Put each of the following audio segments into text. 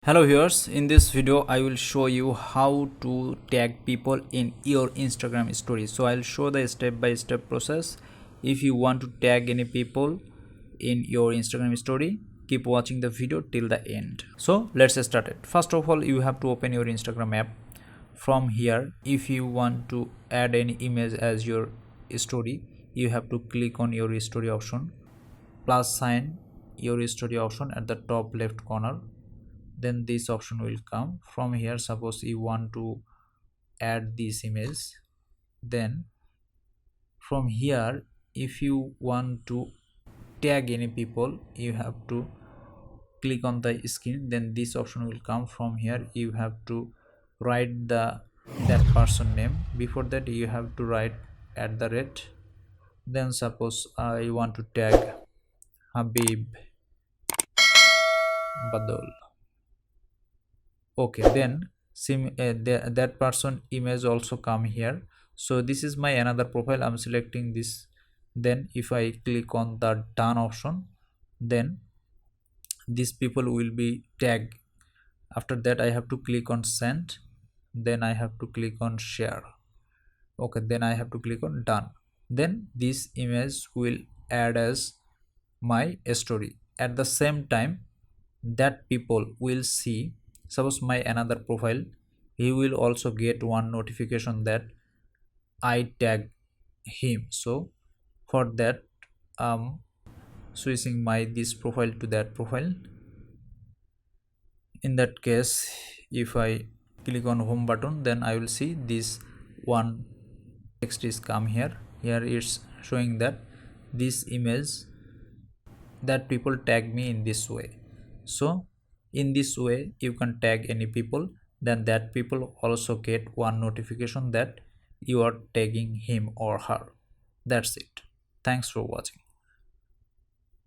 Hello viewers, in this video I will show you how to tag people in your Instagram story. So I'll show the step-by-step process. If you want to tag any people in your Instagram story, keep watching the video till the end. So let's start it. First of all, you have to open your Instagram app. From here, if you want to add any image as your story, you have to click on your story option, plus sign your story option at the top left corner. Then this option will come. From here, suppose you want to add this image, then from here, if you want to tag any people, you have to click on the screen. Then this option will come. From here, you have to write that person name. Before that, you have to write @ then suppose I want to tag Habib Badal. Okay, then that person image also come here. So this is my another profile. I'm selecting this. Then if I click on the done option, then these people will be tagged. After that, I have to click on send. Then I have to click on share. Okay, then I have to click on done. Then this image will add as my story. At the same time, that people will see, suppose my another profile, he will also get one notification that I tag him. So for that, switching my this profile to that profile. In that case, if I click on home button, then I will see this one text is come here. Here it's showing that this image, that people tag me in this way. So in this way you can tag any people, then that people also get one notification that you are tagging him or her. That's it. Thanks for watching.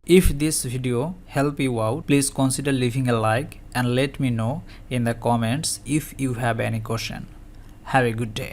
If this video help you out, please consider leaving a like and let me know in the comments if you have any question. Have a good day.